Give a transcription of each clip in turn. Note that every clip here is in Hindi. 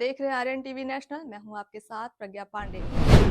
देख रहे हैं आर्यन टीवी नेशनल। मैं हूं आपके साथ प्रज्ञा पांडे।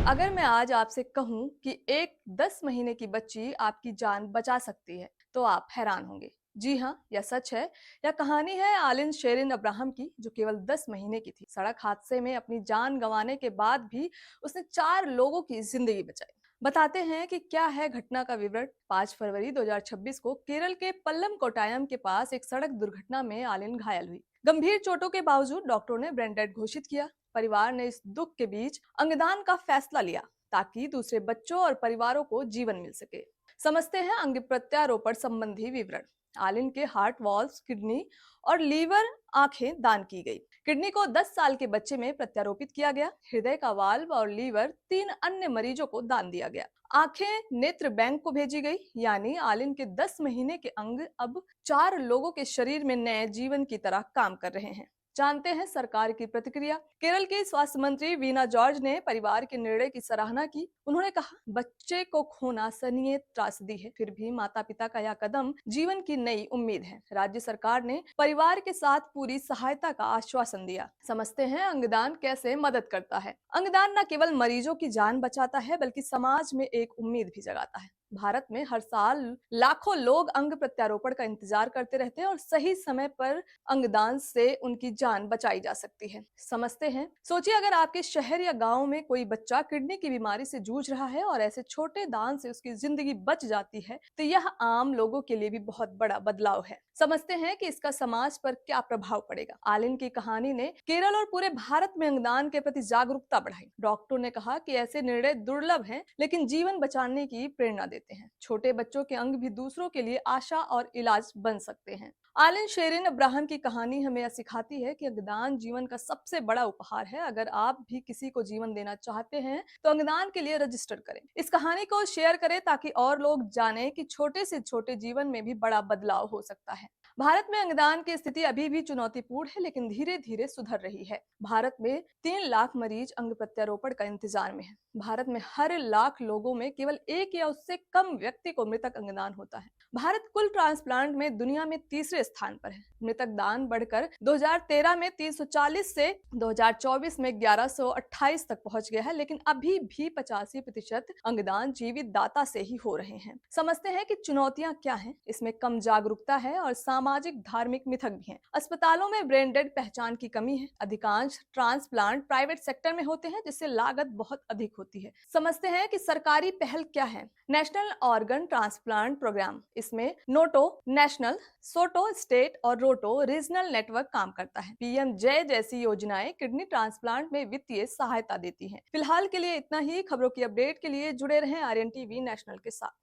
अगर मैं आज आपसे कहूं कि एक 10 महीने की बच्ची आपकी जान बचा सकती है तो आप हैरान होंगे। जी हाँ, यह सच है। यह कहानी है आलिन शेरिन अब्राहम की, जो केवल 10 महीने की थी। सड़क हादसे में अपनी जान गंवाने के बाद भी उसने 4 लोगों की जिंदगी बचाई। बताते हैं कि क्या है घटना का विवरण। 5 फरवरी 2026 को केरल के पल्लम कोट्टायम के पास एक सड़क दुर्घटना में आलिन घायल हुई। गंभीर चोटों के बावजूद डॉक्टरों ने ब्रेन डेड घोषित किया। परिवार ने इस दुख के बीच अंगदान का फैसला लिया ताकि दूसरे बच्चों और परिवारों को जीवन मिल सके। समझते हैं अंग प्रत्यारोपण संबंधी विवरण। आलिन के हार्ट वॉल्व, किडनी और लीवर आंखें दान की गई। किडनी को 10 साल के बच्चे में प्रत्यारोपित किया गया। हृदय का वाल्व और लीवर 3 अन्य मरीजों को दान दिया गया। आंखें नेत्र बैंक को भेजी गई। यानी आलिन के 10 महीने के अंग अब 4 लोगों के शरीर में नए जीवन की तरह काम कर रहे हैं। जानते हैं सरकार की प्रतिक्रिया। केरल के स्वास्थ्य मंत्री वीना जॉर्ज ने परिवार के निर्णय की सराहना की। उन्होंने कहा, बच्चे को खोना सनीय त्रासदी है, फिर भी माता पिता का यह कदम जीवन की नई उम्मीद है। राज्य सरकार ने परिवार के साथ पूरी सहायता का आश्वासन दिया। समझते हैं अंगदान कैसे मदद करता है। अंगदान न केवल मरीजों की जान बचाता है, बल्कि समाज में एक उम्मीद भी जगाता है। भारत में हर साल लाखों लोग अंग प्रत्यारोपण का इंतजार करते रहते हैं और सही समय पर अंगदान से उनकी जान बचाई जा सकती है। समझते हैं। सोचिए, अगर आपके शहर या गांव में कोई बच्चा किडनी की बीमारी से जूझ रहा है और ऐसे छोटे दान से उसकी जिंदगी बच जाती है, तो यह आम लोगों के लिए भी बहुत बड़ा बदलाव है। समझते हैं कि इसका समाज पर क्या प्रभाव पड़ेगा। आलिन की कहानी ने केरल और पूरे भारत में अंगदान के प्रति जागरूकता बढ़ाई। डॉक्टरों ने कहा कि ऐसे निर्णय दुर्लभ हैं, लेकिन जीवन बचाने की प्रेरणा देते हैं। छोटे बच्चों के अंग भी दूसरों के लिए आशा और इलाज बन सकते हैं। आलिन शेरिन अब्राहम की कहानी हमें यह सिखाती है कि अंगदान जीवन का सबसे बड़ा उपहार है। अगर आप भी किसी को जीवन देना चाहते हैं तो अंगदान के लिए रजिस्टर करें। इस कहानी को शेयर करें ताकि और लोग जानें कि छोटे से छोटे जीवन में भी बड़ा बदलाव हो सकता है। भारत में अंगदान की स्थिति अभी भी चुनौतीपूर्ण है, लेकिन धीरे धीरे सुधर रही है। भारत में 3 लाख मरीज अंग प्रत्यारोपण का इंतजार में है। भारत में हर लाख लोगों में केवल एक या उससे कम व्यक्ति को मृतक अंगदान होता है। भारत कुल ट्रांसप्लांट में दुनिया में तीसरे स्थान पर है। मृतक दान बढ़कर 2013 में 340 से 2024 में 1128 तक पहुंच गया है, लेकिन अभी भी 85% अंगदान जीवित दाता से ही हो रहे हैं। समझते हैं कि चुनौतियां क्या हैं। इसमें कम जागरूकता है और सामाजिक धार्मिक मिथक भी हैं। अस्पतालों में ब्रेन डेड पहचान की कमी है। अधिकांश ट्रांसप्लांट प्राइवेट सेक्टर में होते हैं, जिससे लागत बहुत अधिक होती है। समझते हैं कि सरकारी पहल क्या है। नेशनल ऑर्गन ट्रांसप्लांट प्रोग्राम, इसमें नोटो नेशनल, सोटो स्टेट और रोटो रीजनल नेटवर्क काम करता है। पीएम जय जैसी योजनाएं किडनी ट्रांसप्लांट में वित्तीय सहायता देती हैं। फिलहाल के लिए इतना ही। खबरों की अपडेट के लिए जुड़े रहें आर्यन टीवी नेशनल के साथ।